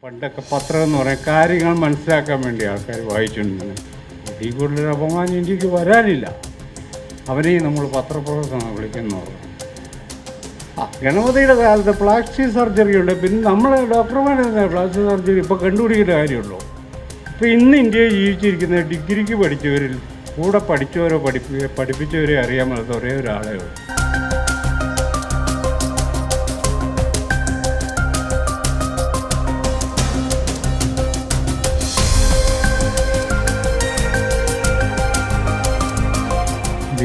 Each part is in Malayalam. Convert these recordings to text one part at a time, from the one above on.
പണ്ടൊക്കെ പത്രം എന്ന് പറയാൻ കാര്യങ്ങൾ മനസ്സിലാക്കാൻ വേണ്ടി ആൾക്കാർ വായിച്ചിട്ടുണ്ട്. ഇതിൽ കൂടുതൽ അപമാനം ഇന്ത്യക്ക് വരാനില്ല. അവനെയും നമ്മൾ പത്രപ്രവർത്തനം വിളിക്കുന്നു. ഗണപതിയുടെ കാലത്ത് പ്ലാസ്റ്റിക് സർജറി ഉണ്ട്. പിന്നെ നമ്മളെ ഡോക്ടർമാരെ പ്ലാസ്റ്റിക് സർജറി ഇപ്പോൾ കണ്ടുപിടിക്കേണ്ട കാര്യമുള്ളൂ. ഇപ്പോൾ ഇന്ന് ഇന്ത്യയിൽ ജീവിച്ചിരിക്കുന്ന ഡിഗ്രിക്ക് പഠിച്ചവരിൽ കൂടെ പഠിച്ചവരോ പഠിപ്പിച്ചവരെ അറിയാൻ പറ്റാത്ത ഒരേ ഒരാളേ ഉള്ളൂ.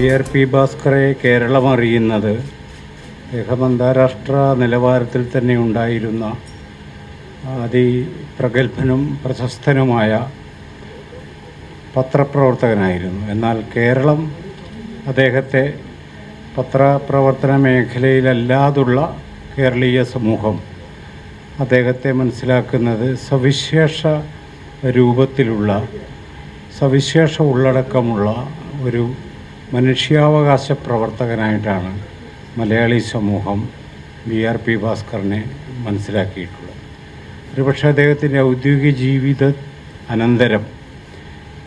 BRP ഭാസ്കറെ കേരളം അറിയുന്നത് അദ്ദേഹം അന്താരാഷ്ട്ര നിലവാരത്തിൽ തന്നെ ഉണ്ടായിരുന്ന അതിപ്രഗത്ഭനും പ്രശസ്തനുമായ പത്രപ്രവർത്തകനായിരുന്നു. എന്നാൽ കേരളം അദ്ദേഹത്തെ പത്രപ്രവർത്തന മേഖലയിലല്ലാതുള്ള കേരളീയ സമൂഹം അദ്ദേഹത്തെ മനസ്സിലാക്കുന്നത് സവിശേഷ രൂപത്തിലുള്ള സവിശേഷ ഉള്ളടക്കമുള്ള ഒരു മനുഷ്യാവകാശ പ്രവർത്തകനായിട്ടാണ് മലയാളി സമൂഹം BRP ഭാസ്കറിനെ മനസ്സിലാക്കിയിട്ടുള്ളത്. ഒരുപക്ഷെ അദ്ദേഹത്തിൻ്റെ ഔദ്യോഗിക ജീവിത അനന്തരം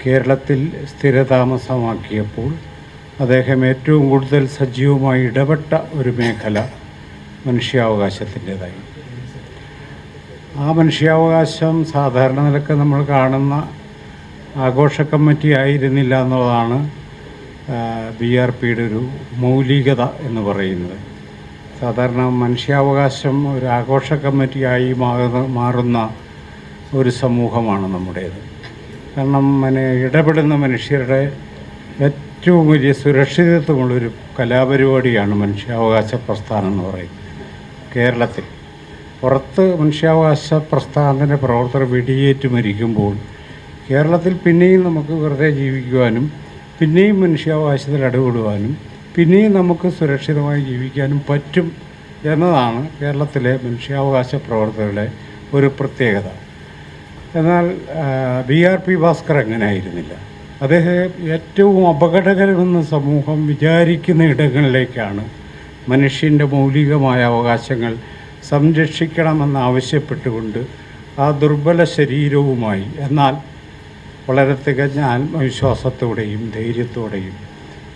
കേരളത്തിൽ സ്ഥിരതാമസമാക്കിയപ്പോൾ അദ്ദേഹം ഏറ്റവും കൂടുതൽ സജീവമായി ഇടപെട്ട ഒരു മേഖല മനുഷ്യാവകാശത്തിൻ്റേതായി. ആ മനുഷ്യാവകാശം സാധാരണ നിലക്ക് നമ്മൾ കാണുന്ന ആഘോഷ കമ്മിറ്റി ആയിരുന്നില്ല എന്നുള്ളതാണ് BRPയുടെ ഒരു മൗലികത എന്ന് പറയുന്നത്. സാധാരണ മനുഷ്യാവകാശം ഒരു ആഘോഷ കമ്മിറ്റിയായി മാറുന്ന ഒരു സമൂഹമാണ് നമ്മുടേത്. കാരണം ഇടപെടുന്ന മനുഷ്യരുടെ ഏറ്റവും വലിയ സുരക്ഷിതത്വമുള്ളൊരു കലാപരിപാടിയാണ് മനുഷ്യാവകാശ പ്രസ്ഥാനം എന്ന് പറയുന്നത്. കേരളത്തിൽ പുറത്ത് മനുഷ്യാവകാശ പ്രസ്ഥാനത്തിൻ്റെ പ്രവർത്തകർ വെടിയേറ്റ് മരിക്കുമ്പോൾ കേരളത്തിൽ പിന്നെയും നമുക്ക് വെറുതെ ജീവിക്കുവാനും പിന്നെയും മനുഷ്യാവകാശത്തിൽ ഇടപെടുവാനും പിന്നെയും നമുക്ക് സുരക്ഷിതമായി ജീവിക്കാനും പറ്റും എന്നതാണ് കേരളത്തിലെ മനുഷ്യാവകാശ പ്രവർത്തകരുടെ ഒരു പ്രത്യേകത. എന്നാൽ BRP ഭാസ്കർ അങ്ങനെയായിരുന്നില്ല. അദ്ദേഹം ഏറ്റവും അപകടകരമെന്ന് സമൂഹം വിചാരിക്കുന്ന ഇടങ്ങളിലേക്കാണ് മനുഷ്യൻ്റെ മൗലികമായ അവകാശങ്ങൾ സംരക്ഷിക്കണമെന്നാവശ്യപ്പെട്ടുകൊണ്ട് ആ ദുർബല ശരീരവുമായി എന്നാൽ വളരെ തികഞ്ഞ ആത്മവിശ്വാസത്തോടെയും ധൈര്യത്തോടെയും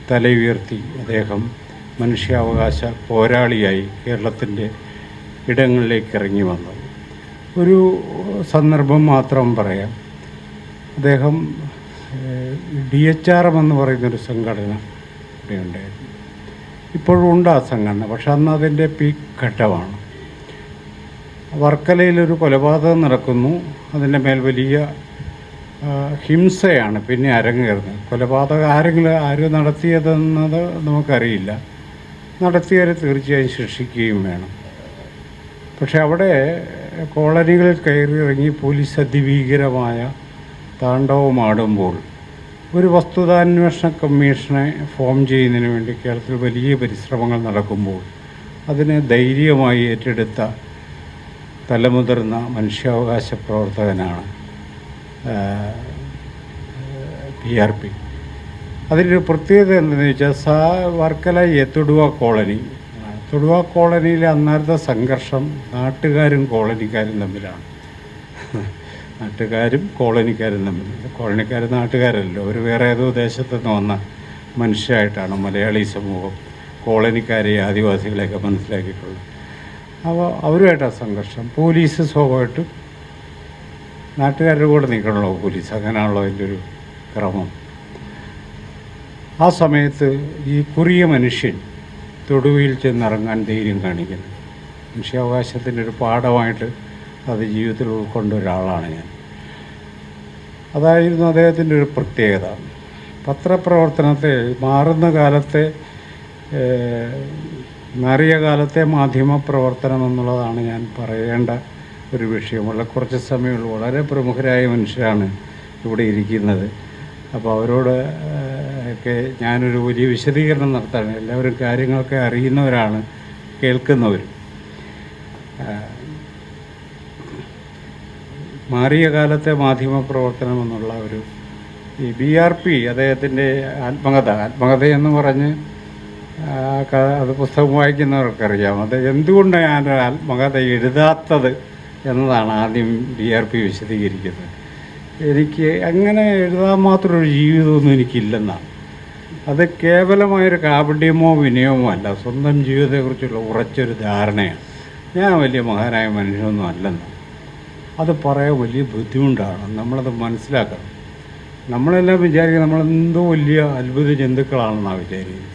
തല ഉയർത്തി അദ്ദേഹം മനുഷ്യാവകാശ പോരാളിയായി കേരളത്തിൻ്റെ ഇടങ്ങളിലേക്ക് ഇറങ്ങി വന്നു. ഒരു സന്ദർഭം മാത്രം പറയാം. അദ്ദേഹം DHRM എന്ന് പറയുന്നൊരു സംഘടന ഇവിടെ ഉണ്ടായിരുന്നു. ഇപ്പോഴും ഉണ്ട് ആ സംഘടന, പക്ഷെ അന്ന് അതിൻ്റെ പീക്ക് ഘട്ടമാണ്. വർക്കലയിലൊരു കൊലപാതകം നടക്കുന്നു. അതിൻ്റെ മേൽ വലിയ ഹിംസയാണ് പിന്നെ അരങ്ങേറുന്നത്. കൊലപാതകം ആര് നടത്തിയതെന്നത് നമുക്കറിയില്ല. നടത്തിയവരെ തീർച്ചയായും ശിക്ഷിക്കുകയും വേണം. പക്ഷെ അവിടെ കോളനികളിൽ കയറിയിറങ്ങി പോലീസ് അതിഭീകരമായ താണ്ഡവമാടുമ്പോൾ ഒരു വസ്തുതാന്വേഷണ കമ്മീഷനെ ഫോം ചെയ്യുന്നതിന് വേണ്ടി കേരളത്തിൽ വലിയ പരിശ്രമങ്ങൾ നടക്കുമ്പോൾ അതിനെ ധൈര്യമായി ഏറ്റെടുത്ത തലമുതിർന്ന മനുഷ്യാവകാശ പ്രവർത്തകനാണ് BRP. അതിൻ്റെ പ്രത്യേകത എന്താണെന്ന് വെച്ചാൽ വർക്കല തൊടുവ കോളനിയിലെ അന്നേരത്തെ സംഘർഷം നാട്ടുകാരും കോളനിക്കാരും തമ്മിലാണ്. നാട്ടുകാരും കോളനിക്കാരും തമ്മിൽ. കോളനിക്കാരും നാട്ടുകാരല്ലോ, അവർ വേറെ ഏതോ ദേശത്തു നിന്ന് വന്ന മനുഷ്യരായിട്ടാണ് മലയാളി സമൂഹം കോളനിക്കാരെ ആദിവാസികളെയൊക്കെ മനസ്സിലാക്കിയിട്ടുള്ളത്. അപ്പോൾ അവരുമായിട്ടാണ് സംഘർഷം. പോലീസ് സ്വാഭാവികമായിട്ടും നാട്ടുകാരുടെ കൂടെ നിൽക്കണമല്ലോ പോലീസ്, അങ്ങനെയാണല്ലോ അതിൻ്റെ ഒരു ക്രമം. ആ സമയത്ത് ഈ കുറിയ മനുഷ്യൻ തൊടുവയിൽ ചെന്നിറങ്ങാൻ ധൈര്യം കാണിക്കുന്നു. മനുഷ്യാവകാശത്തിൻ്റെ ഒരു പാഠമായിട്ട് അത് ജീവിതത്തിൽ ഉൾക്കൊണ്ട ഒരാളാണ് ഞാൻ. അതായിരുന്നു അദ്ദേഹത്തിൻ്റെ ഒരു പ്രത്യേകത. പത്രപ്രവർത്തനത്തെ മാറിയ കാലത്തെ മാധ്യമ പ്രവർത്തനം എന്നുള്ളതാണ് ഞാൻ പറയേണ്ട ഒരു വിഷയം. വളരെ കുറച്ച് സമയമുള്ളൂ. വളരെ പ്രമുഖരായ മനുഷ്യരാണ് ഇവിടെ ഇരിക്കുന്നത്. അപ്പോൾ അവരോട് ഒക്കെ ഞാനൊരു വലിയ വിശദീകരണം നടത്താണ്. എല്ലാവരും കാര്യങ്ങളൊക്കെ അറിയുന്നവരാണ്, കേൾക്കുന്നവരും. മാറിയ കാലത്തെ മാധ്യമ പ്രവർത്തനം എന്നുള്ള ഈ BRP അദ്ദേഹത്തിൻ്റെ ആത്മകഥയെന്ന് പറഞ്ഞ് അത് പുസ്തകം വായിക്കുന്നവർക്കറിയാം. അത് എന്തുകൊണ്ട് ഞാനൊരു ആത്മകഥ എഴുതാത്തത് എന്നതാണ് ആദ്യം DRP വിശദീകരിക്കുന്നത്. എനിക്ക് അങ്ങനെ എഴുതാൻ മാത്രമൊരു ജീവിതമൊന്നും എനിക്കില്ലെന്നാണ്. അത് കേവലമായൊരു കാപട്യമോ വിനയമോ അല്ല, സ്വന്തം ജീവിതത്തെക്കുറിച്ചുള്ള ഉറച്ചൊരു ധാരണയാണ്. ഞാൻ വലിയ മഹാനായ മനുഷ്യനൊന്നും അല്ലെന്ന്. അത് പറയാൻ വലിയ ബുദ്ധിമുട്ടാണ്. നമ്മളത് മനസ്സിലാക്കണം. നമ്മളെല്ലാം വിചാരിക്കുക നമ്മളെന്തോ വലിയ അത്ഭുത ജന്തുക്കളാണെന്നാണ് വിചാരിക്കുന്നത്.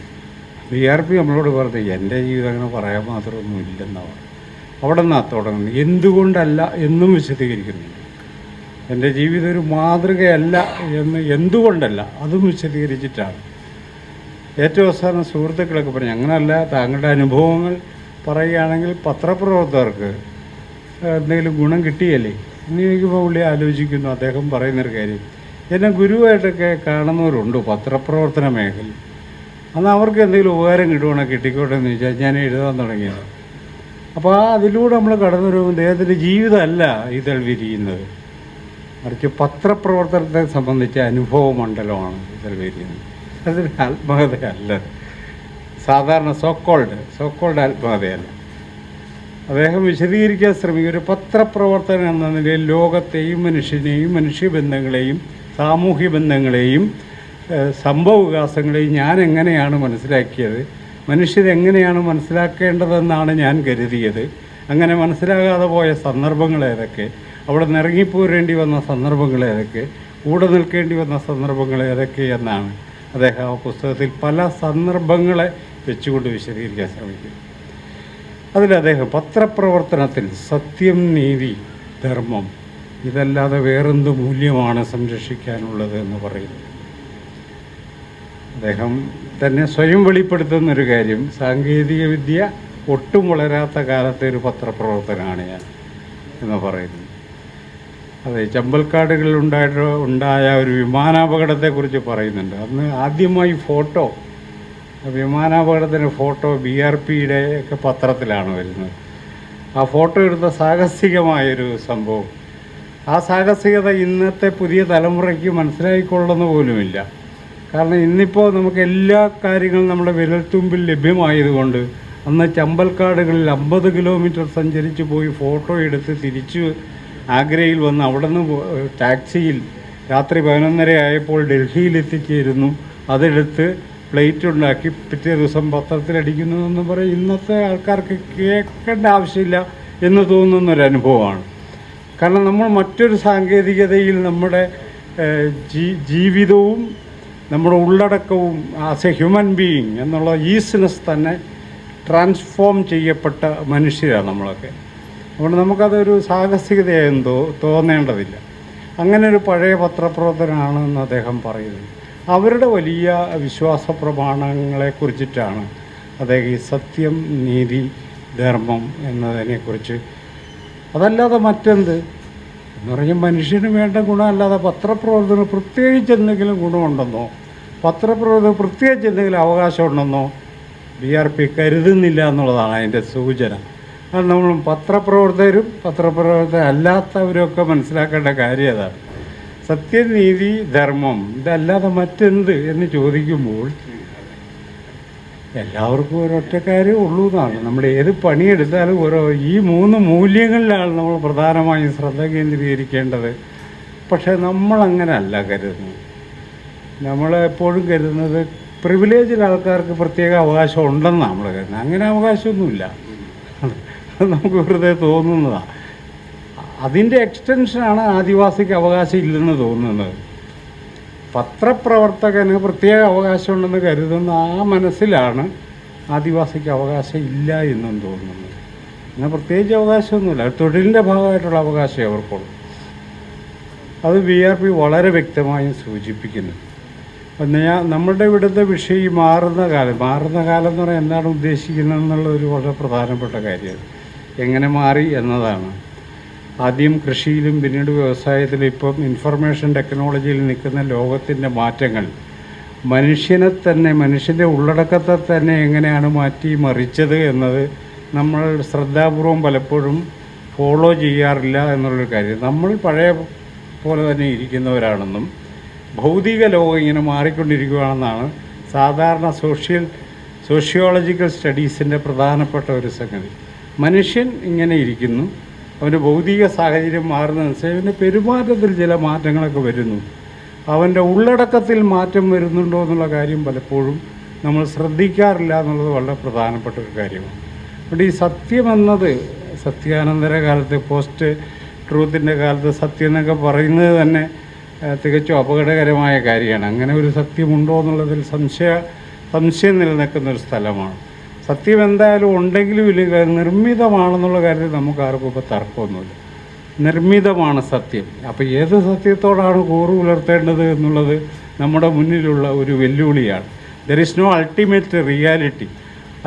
DRP നമ്മളോട് പറഞ്ഞു എൻ്റെ ജീവിതം അങ്ങനെ പറയാൻ മാത്രമൊന്നും ഇല്ലെന്നാണ്. അവിടെ നിന്നാണ് തുടങ്ങുന്നത്. എന്തുകൊണ്ടല്ല എന്നും വിശദീകരിക്കുന്നുണ്ട്. എൻ്റെ ജീവിതം ഒരു മാതൃകയല്ല എന്ന് എന്തുകൊണ്ടല്ല അതും വിശദീകരിച്ചിട്ടാണ്. ഏറ്റവും അവസാനം സുഹൃത്തുക്കളൊക്കെ പറഞ്ഞു അങ്ങനെയല്ല, താങ്കളുടെ അനുഭവങ്ങൾ പറയുകയാണെങ്കിൽ പത്രപ്രവർത്തകർക്ക് എന്തെങ്കിലും ഗുണം കിട്ടിയല്ലേ എന്ന് ചോദിക്കുമ്പോൾ പുള്ളി ആലോചിക്കുന്നു. അദ്ദേഹം പറയുന്നൊരു കാര്യം, എന്നെ ഗുരുവായിട്ടൊക്കെ കാണുന്നവരുണ്ട് പത്രപ്രവർത്തന മേഖലയിൽ. അന്ന് അവർക്ക് എന്തെങ്കിലും ഉപകാരം കിട്ടുവാണോ കിട്ടിക്കോട്ടെ എന്ന് ചോദിച്ചാൽ ഞാൻ എഴുതാൻ തുടങ്ങിയത്. അപ്പോൾ അതിലൂടെ നമ്മൾ കടന്നു വരുമ്പോൾ അദ്ദേഹത്തിൻ്റെ ജീവിതമല്ല ഇതിൽ വിരിയുന്നത്, മറിച്ച് പത്രപ്രവർത്തനത്തെ സംബന്ധിച്ച അനുഭവ മണ്ഡലമാണ് ഇതിൽ വിരിയുന്നത്. അതൊരു ആത്മകഥയല്ല, സാധാരണ സോക്കോൾഡ് ആത്മകഥയല്ല. അദ്ദേഹം വിശദീകരിക്കാൻ ശ്രമിക്കുക ഒരു പത്രപ്രവർത്തനം എന്ന നിലയിൽ ലോകത്തെയും മനുഷ്യനെയും മനുഷ്യബന്ധങ്ങളെയും സാമൂഹ്യ ബന്ധങ്ങളെയും സംഭവവികാസങ്ങളെയും ഞാൻ എങ്ങനെയാണ് മനസ്സിലാക്കിയത്, മനുഷ്യരെങ്ങനെയാണ് മനസ്സിലാക്കേണ്ടതെന്നാണ് ഞാൻ കരുതിയത്, അങ്ങനെ മനസ്സിലാകാതെ പോയ സന്ദർഭങ്ങൾ ഏതൊക്കെ, അവിടെ നിറങ്ങിപ്പോരേണ്ടി വന്ന സന്ദർഭങ്ങൾ ഏതൊക്കെ, കൂടെ നിൽക്കേണ്ടി വന്ന സന്ദർഭങ്ങൾ ഏതൊക്കെ എന്നാണ് അദ്ദേഹം ആ പുസ്തകത്തിൽ പല സന്ദർഭങ്ങളെ വെച്ചുകൊണ്ട് വിശദീകരിക്കാൻ ശ്രമിക്കും. അതിൽ അദ്ദേഹം പത്രപ്രവർത്തനത്തിൽ സത്യം, നീതി, ധർമ്മം ഇതല്ലാതെ വേറെന്ത് മൂല്യമാണ് സംരക്ഷിക്കാനുള്ളത് എന്ന് പറയുന്നു. അദ്ദേഹം തന്നെ സ്വയം വെളിപ്പെടുത്തുന്നൊരു കാര്യം, സാങ്കേതികവിദ്യ ഒട്ടും വളരാത്ത കാലത്തെ ഒരു പത്രപ്രവർത്തനമാണ് ഞാൻ എന്ന് പറയുന്നു. അതെ, ചമ്പൽക്കാടുകളിൽ ഉണ്ടായ ഒരു വിമാനാപകടത്തെക്കുറിച്ച് പറയുന്നുണ്ട്. അന്ന് ആദ്യമായി വിമാനാപകടത്തിൻ്റെ ഫോട്ടോ BRPയുടെ ഒക്കെ പത്രത്തിലാണ് വരുന്നത്. ആ ഫോട്ടോ എടുത്ത സാഹസികമായൊരു സംഭവം. ആ സാഹസികത ഇന്നത്തെ പുതിയ തലമുറയ്ക്ക് മനസ്സിലായിക്കൊള്ളുന്ന പോലുമില്ല. കാരണം ഇന്നിപ്പോൾ നമുക്ക് എല്ലാ കാര്യങ്ങളും നമ്മുടെ വിരൽത്തുമ്പിൽ ലഭ്യമായതുകൊണ്ട് അന്ന് ചമ്പൽക്കാടുകളിൽ 50 കിലോമീറ്റർ സഞ്ചരിച്ച് പോയി ഫോട്ടോ എടുത്ത് തിരിച്ച് ആഗ്രയിൽ വന്ന് അവിടെ നിന്ന് ടാക്സിയിൽ രാത്രി 11:30 ആയപ്പോൾ ഡൽഹിയിൽ എത്തിച്ചേരുന്നു. അതെടുത്ത് പ്ലേറ്റ് ഉണ്ടാക്കി പിറ്റേ ദിവസം പത്രത്തിലടിക്കുന്നു എന്ന് പറയും. ഇന്നത്തെ ആൾക്കാർക്ക് കേൾക്കേണ്ട ആവശ്യമില്ല എന്ന് തോന്നുന്നൊരനുഭവമാണ്. കാരണം നമ്മൾ മറ്റൊരു സാങ്കേതികതയിൽ നമ്മുടെ ജീവിതവും നമ്മുടെ ഉള്ളടക്കവും ആസ് എ ഹ്യൂമൻ ബീയിങ് എന്നുള്ള ഈസിനെസ് തന്നെ ട്രാൻസ്ഫോം ചെയ്യപ്പെട്ട മനുഷ്യരാണ് നമ്മളൊക്കെ. അതുകൊണ്ട് നമുക്കതൊരു സാഹസികതയായും തോന്നേണ്ടതില്ല. അങ്ങനെ ഒരു പഴയ പത്രപ്രവർത്തനമാണെന്ന് അദ്ദേഹം പറയുന്നത്. അവരുടെ വലിയ വിശ്വാസ പ്രമാണങ്ങളെക്കുറിച്ചിട്ടാണ് അദ്ദേഹം ഈ സത്യം, നീതി, ധർമ്മം എന്നതിനെക്കുറിച്ച്. അതല്ലാതെ മറ്റെന്ത് എന്ന് പറഞ്ഞാൽ മനുഷ്യന് വേണ്ട ഗുണമല്ലാതെ പത്രപ്രവർത്തനം പ്രത്യേകിച്ച് എന്തെങ്കിലും ഗുണമുണ്ടെന്നോ പത്രപ്രവർത്തനം പ്രത്യേകിച്ച് എന്തെങ്കിലും അവകാശമുണ്ടെന്നോ DRP കരുതുന്നില്ല എന്നുള്ളതാണ് അതിൻ്റെ സൂചന. അത് നമ്മൾ പത്രപ്രവർത്തകർ അല്ലാത്തവരൊക്കെ മനസ്സിലാക്കേണ്ട കാര്യം അതാണ്. സത്യം, നീതി, ധർമ്മം ഇതല്ലാതെ മറ്റെന്ത് എന്ന് ചോദിക്കുമ്പോൾ എല്ലാവർക്കും ഒരൊറ്റ കാര്യം ഉള്ളൂ എന്നാണ്. നമ്മൾ ഏത് പണിയെടുത്താലും ഈ 3 മൂല്യങ്ങളിലാണ് നമ്മൾ പ്രധാനമായും ശ്രദ്ധ കേന്ദ്രീകരിക്കേണ്ടത്. പക്ഷേ നമ്മളങ്ങനെ അല്ല കരുതുന്നത്. നമ്മളെപ്പോഴും കരുതുന്നത് പ്രിവിലേജിൽ ആൾക്കാർക്ക് പ്രത്യേക അവകാശം ഉണ്ടെന്നാണ് നമ്മൾ കരുതുന്നത്. അങ്ങനെ അവകാശമൊന്നുമില്ല, അത് നമുക്ക് വെറുതെ തോന്നുന്നതാണ്. അതിൻ്റെ എക്സ്റ്റൻഷനാണ് ആദിവാസിക്ക് അവകാശം ഇല്ലെന്ന് തോന്നുന്നത്. പത്രപ്രവർത്തകന് പ്രത്യേക അവകാശമുണ്ടെന്ന് കരുതുന്ന ആ മനസ്സിലാണ് ആദിവാസിക്ക് അവകാശം ഇല്ല എന്നും തോന്നുന്നത്. അങ്ങനെ പ്രത്യേകിച്ച് അവകാശമൊന്നുമില്ല, തൊഴിലിൻ്റെ ഭാഗമായിട്ടുള്ള അവകാശമേ അവർക്കുള്ളൂ. അത് DRP വളരെ വ്യക്തമായും സൂചിപ്പിക്കുന്നു. നമ്മളുടെ ഇവിടുത്തെ വിഷയം മാറുന്ന കാലം എന്ന് പറഞ്ഞാൽ എന്താണ് ഉദ്ദേശിക്കുന്നത് എന്നുള്ളൊരു വളരെ പ്രധാനപ്പെട്ട കാര്യമാണ്. എങ്ങനെ മാറി എന്നതാണ്. ആദ്യം കൃഷിയിലും പിന്നീട് വ്യവസായത്തിലും ഇപ്പം ഇൻഫർമേഷൻ ടെക്നോളജിയിൽ നിൽക്കുന്ന ലോകത്തിൻ്റെ മാറ്റങ്ങൾ മനുഷ്യൻ്റെ ഉള്ളടക്കത്തെ തന്നെ എങ്ങനെയാണ് മാറ്റി മറിച്ചത് എന്നത് നമ്മൾ ശ്രദ്ധാപൂർവം പലപ്പോഴും ഫോളോ ചെയ്യാറില്ല എന്നുള്ളൊരു കാര്യം. നമ്മൾ പഴയ പോലെ തന്നെ ഇരിക്കുന്നവരാണെന്നും ഭൗതിക ലോകം ഇങ്ങനെ മാറിക്കൊണ്ടിരിക്കുകയാണെന്നാണ് സാധാരണ സോഷ്യോളജിക്കൽ സ്റ്റഡീസിൻ്റെ പ്രധാനപ്പെട്ട ഒരു സംഗതി. മനുഷ്യൻ ഇങ്ങനെ ഇരിക്കുന്നു, അവൻ്റെ ഭൗതിക സാഹചര്യം മാറുന്നതനുസരിച്ച് അവൻ്റെ പെരുമാറ്റത്തിൽ ചില മാറ്റങ്ങളൊക്കെ വരുന്നു. അവൻ്റെ ഉള്ളടക്കത്തിൽ മാറ്റം വരുന്നുണ്ടോ എന്നുള്ള കാര്യം പലപ്പോഴും നമ്മൾ ശ്രദ്ധിക്കാറില്ല എന്നുള്ളത് വളരെ പ്രധാനപ്പെട്ട ഒരു കാര്യമാണ്. അതുകൊണ്ട് ഈ സത്യമെന്നത് സത്യാനന്തര കാലത്ത്, പോസ്റ്റ് ട്രൂത്തിൻ്റെ കാലത്ത് സത്യം എന്നൊക്കെ പറയുന്നത് തന്നെ തികച്ചും അപകടകരമായ കാര്യമാണ്. അങ്ങനെ ഒരു സത്യമുണ്ടോ എന്നുള്ളതിൽ സംശയം നിലനിൽക്കുന്ന ഒരു സ്ഥലമാണ്. സത്യം എന്തായാലും ഉണ്ടെങ്കിലും ഇല്ലെങ്കിൽ നിർമ്മിതമാണെന്നുള്ള കാര്യത്തിൽ നമുക്ക് ആർക്കും ഇപ്പോൾ തർക്കമൊന്നുമില്ല. നിർമ്മിതമാണ് സത്യം. അപ്പോൾ ഏത് സത്യത്തോടാണ് കൂറ് പുലർത്തേണ്ടത് എന്നുള്ളത് നമ്മുടെ മുന്നിലുള്ള ഒരു വെല്ലുവിളിയാണ്. There is no ultimate reality.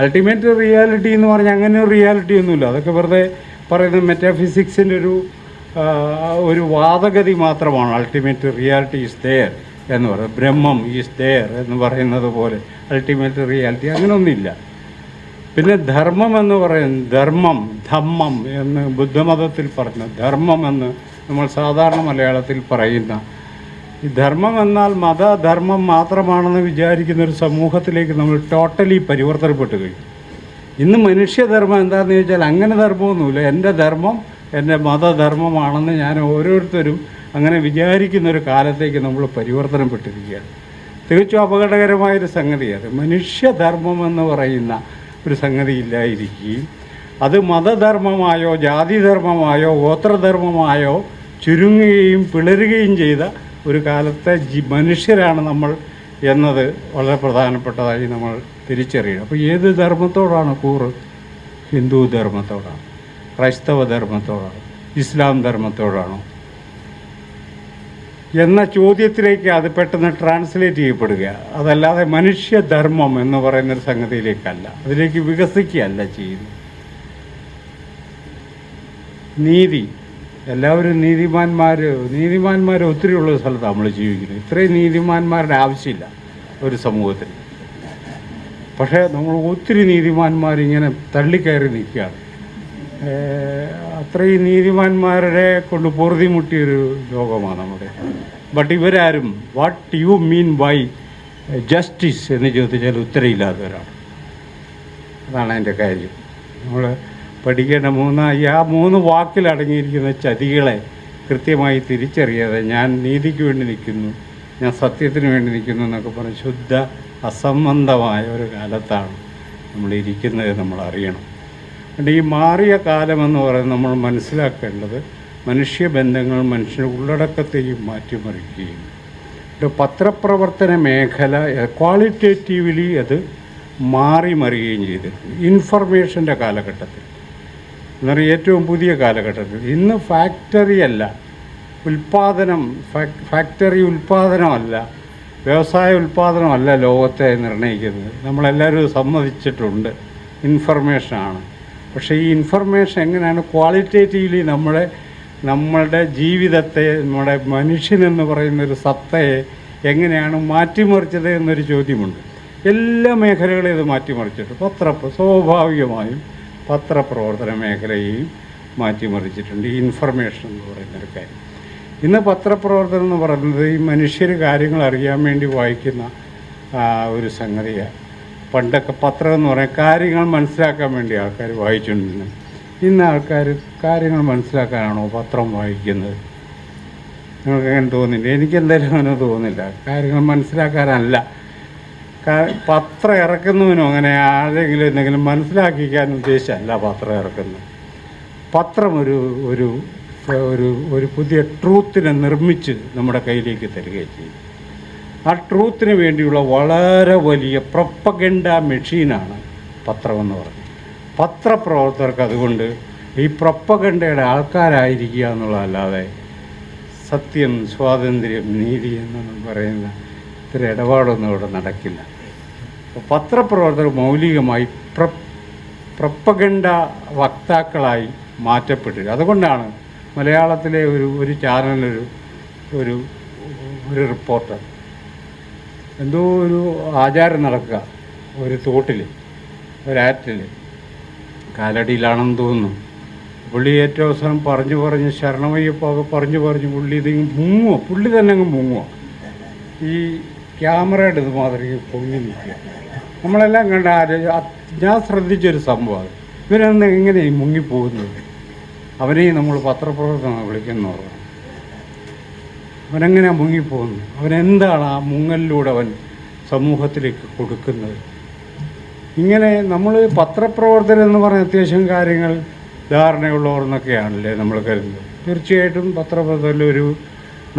Ultimate reality എന്ന് പറഞ്ഞാൽ അങ്ങനെ ഒരു റിയാലിറ്റി ഒന്നുമില്ല. അതൊക്കെ വെറുതെ പറയുന്ന മെറ്റാഫിസിക്സിൻ്റെ ഒരു വാദഗതി മാത്രമാണ്. അൾട്ടിമേറ്റ് റിയാലിറ്റി ഈസ് ദെയർ എന്ന് പറയുന്നത്, ബ്രഹ്മം ഈസ് ദെയർ എന്ന് പറയുന്നത് പോലെ അൾട്ടിമേറ്റ് റിയാലിറ്റി അങ്ങനെയൊന്നുമില്ല. പിന്നെ ധർമ്മം എന്ന് പറയുന്നത്, ധമ്മം എന്ന് ബുദ്ധമതത്തിൽ പറഞ്ഞ ധർമ്മം എന്ന് നമ്മൾ സാധാരണ മലയാളത്തിൽ പറയുന്ന ഈ ധർമ്മം എന്നാൽ മതധർമ്മം മാത്രമാണെന്ന് വിചാരിക്കുന്ന ഒരു സമൂഹത്തിലേക്ക് നമ്മൾ ടോട്ടലി പരിവർത്തനപ്പെട്ട് കഴിഞ്ഞു. ഇന്ന് മനുഷ്യധർമ്മം എന്താണെന്ന് ചോദിച്ചാൽ അങ്ങനെ ധർമ്മമൊന്നുമില്ല. എൻ്റെ ധർമ്മം എൻ്റെ മതധർമ്മമാണെന്ന് ഞാൻ ഓരോരുത്തരും അങ്ങനെ വിചാരിക്കുന്നൊരു കാലത്തേക്ക് നമ്മൾ പരിവർത്തനപ്പെട്ടിരിക്കുകയാണ്. തികച്ചും അപകടകരമായൊരു സംഗതിയാണ്. മനുഷ്യധർമ്മം എന്ന് പറയുന്ന ഒരു സംഗതി ഇല്ലായിരിക്കുകയും അത് മതധർമ്മമായോ ജാതിധർമ്മമായോ ഗോത്രധർമ്മമായോ ചുരുങ്ങുകയും പിളരുകയും ചെയ്ത ഒരു കാലത്തെ മനുഷ്യരാണ് നമ്മൾ എന്നത് വളരെ പ്രധാനപ്പെട്ടതായി നമ്മൾ തിരിച്ചറിയണം. അപ്പോൾ ഏത് ധർമ്മത്തോടാണ് കൂറ്? ഹിന്ദു ധർമ്മത്തോടാണ്, ക്രൈസ്തവ ധർമ്മത്തോടാണ്, ഇസ്ലാം ധർമ്മത്തോടാണോ എന്ന ചോദ്യത്തിലേക്ക് അത് പെട്ടെന്ന് ട്രാൻസ്ലേറ്റ് ചെയ്യപ്പെടുക. അതല്ലാതെ മനുഷ്യധർമ്മം എന്ന് പറയുന്നൊരു സംഗതിയിലേക്കല്ല, അതിലേക്ക് വികസിക്കുകയല്ല ചെയ്യുന്നത്. നീതി, എല്ലാവരും നീതിമാന്മാർ ഒത്തിരിയുള്ള സ്ഥലത്താണ് നമ്മൾ ജീവിക്കുന്നത്. ഇത്രയും നീതിമാന്മാരുടെ ആവശ്യമില്ല ഒരു സമൂഹത്തിൽ. പക്ഷേ നമ്മൾ ഒത്തിരി നീതിമാന്മാരിങ്ങനെ തള്ളിക്കയറി നിൽക്കുകയാണ്. അത്രയും നീതിമാന്മാരുടെ കൊണ്ട് പൊറുതി മുട്ടിയൊരു ലോകമാണ് നമ്മുടെ. ബട്ട് ഇവരാരും what you mean by justice എന്ന് ചോദിച്ചാൽ ഉത്തരയില്ലാത്തവരാണ്. അതാണ് അതിൻ്റെ കാര്യം. നമ്മൾ പഠിക്കേണ്ട മൂന്ന് വാക്കിൽ അടങ്ങിയിരിക്കുന്ന ചതികളെ കൃത്യമായി തിരിച്ചറിയാതെ ഞാൻ നീതിക്ക് വേണ്ടി നിൽക്കുന്നു, ഞാൻ സത്യത്തിന് വേണ്ടി നിൽക്കുന്നു എന്നൊക്കെ പറഞ്ഞ് ശുദ്ധ അസംബന്ധമായ ഒരു കാലത്താണ് നമ്മളിരിക്കുന്നത്. നമ്മൾ അറിയണം. അതുകൊണ്ട് ഈ മാറിയ കാലമെന്ന് പറയുന്നത് നമ്മൾ മനസ്സിലാക്കേണ്ടത് മനുഷ്യബന്ധങ്ങൾ മനുഷ്യൻ്റെ ഉള്ളടക്കത്തെയും മാറ്റിമറിക്കുകയും പത്രപ്രവർത്തന മേഖല ക്വാളിറ്റേറ്റീവ്ലി അത് മാറിമറിയുകയും ചെയ്തിട്ടുണ്ട്. ഇൻഫർമേഷൻ്റെ കാലഘട്ടത്തിൽ എന്ന് പറഞ്ഞാൽ ഏറ്റവും പുതിയ കാലഘട്ടത്തിൽ ഇന്ന് ഫാക്ടറിയല്ല ഫാക്ടറി ഉൽപ്പാദനമല്ല, വ്യവസായ ഉൽപ്പാദനമല്ല ലോകത്തെ നിർണ്ണയിക്കുന്നത്. നമ്മളെല്ലാവരും സമ്മതിച്ചിട്ടുണ്ട്, ഇൻഫർമേഷനാണ്. പക്ഷേ ഈ ഇൻഫർമേഷൻ എങ്ങനെയാണ് ക്വാളിറ്റേറ്റീവ്ലി നമ്മളുടെ ജീവിതത്തെ, നമ്മുടെ മനുഷ്യനെന്ന് പറയുന്നൊരു സത്തയെ എങ്ങനെയാണ് മാറ്റിമറിച്ചത് എന്നൊരു ചോദ്യമുണ്ട്. എല്ലാ മേഖലകളെയും ഇത് മാറ്റിമറിച്ചിട്ട് സ്വാഭാവികമായും പത്രപ്രവർത്തന മേഖലയെയും മാറ്റിമറിച്ചിട്ടുണ്ട്. ഈ ഇൻഫർമേഷൻ എന്ന് പറയുന്നൊരു കാര്യം. ഇന്ന് പത്രപ്രവർത്തനം എന്ന് പറയുന്നത് ഈ മനുഷ്യർ കാര്യങ്ങൾ അറിയാൻ വേണ്ടി വായിക്കുന്ന ഒരു സംഗതിയാണ്. പണ്ടൊക്കെ പത്രം എന്ന് പറയാൻ കാര്യങ്ങൾ മനസ്സിലാക്കാൻ വേണ്ടി ആൾക്കാർ വായിച്ചുകൊണ്ടിരുന്നത്. ഇന്ന് ആൾക്കാർ കാര്യങ്ങൾ മനസ്സിലാക്കാനാണോ പത്രം വായിക്കുന്നത്? നിങ്ങൾക്ക് അങ്ങനെ തോന്നില്ല? എനിക്കെന്തായാലും അങ്ങനെ തോന്നില്ല. കാര്യങ്ങൾ മനസ്സിലാക്കാനല്ല. പത്രം ഇറക്കുന്നവനോ അങ്ങനെ ആരെങ്കിലും എന്തെങ്കിലും മനസ്സിലാക്കിക്കാൻ ഉദ്ദേശിച്ചല്ല പത്രം ഇറക്കുന്നത്. പത്രം ഒരു പുതിയ ട്രൂത്തിനെ നിർമ്മിച്ച് നമ്മുടെ കയ്യിലേക്ക് തരികയും ചെയ്യും. ആ ട്രൂത്തിന് വേണ്ടിയുള്ള വളരെ വലിയ പ്രൊപ്പഗണ്ട മെഷീനാണ് പത്രമെന്ന് പറഞ്ഞത്. പത്രപ്രവർത്തകർക്ക് അതുകൊണ്ട് ഈ പ്രൊപ്പഗണ്ടയുടെ ആൾക്കാരായിരിക്കുക എന്നുള്ളതല്ലാതെ സത്യം, സ്വാതന്ത്ര്യം, നീതി എന്നൊന്നും പറയുന്ന ഇത്തരം ഇടപാടൊന്നും ഇവിടെ നടക്കില്ല. പത്രപ്രവർത്തകർ മൗലികമായി പ്രൊപ്പഗണ്ട വക്താക്കളായി മാറ്റപ്പെട്ടില്ല. അതുകൊണ്ടാണ് മലയാളത്തിലെ ഒരു ചാനലൊരു ഒരു റിപ്പോർട്ടർ എന്തോ ഒരു ആചാരം നടക്കുക ഒരു തോട്ടിൽ, ഒരാറ്റിൽ, കാലടിയിലാണെന്ന് തോന്നുന്നു. പുള്ളി ഏറ്റവും അവസാനം പറഞ്ഞ് ശരണമയ്യപ്പൊക്കെ പറഞ്ഞു പുള്ളി ഇതിങ്ങ് മുങ്ങുക, പുള്ളി തന്നെ അങ്ങ് മുങ്ങുക. ഈ ക്യാമറയുടെ ഇതുമാതിരി പൊങ്ങി നിൽക്കുക. നമ്മളെല്ലാം കണ്ട ഞാൻ ശ്രദ്ധിച്ചൊരു സംഭവം, ഇവരൊന്നും എങ്ങനെയാണ് മുങ്ങിപ്പോകുന്നത്? അവനെയും നമ്മൾ പത്രപ്രവർത്തനം വിളിക്കുന്നു പറഞ്ഞു. അവനെങ്ങനെ മുങ്ങിപ്പോകുന്നു? അവനെന്താണ് ആ മുങ്ങലിലൂടെ അവൻ സമൂഹത്തിലേക്ക് കൊടുക്കുന്നത്? ഇങ്ങനെ നമ്മൾ പത്രപ്രവർത്തനം എന്ന് പറഞ്ഞ അത്യാവശ്യം കാര്യങ്ങൾ ധാരണയുള്ളവർ എന്നൊക്കെയാണല്ലേ നമ്മൾ കരുതുന്നത്. തീർച്ചയായിട്ടും പത്രപ്രവർത്തനത്തിൽ ഒരു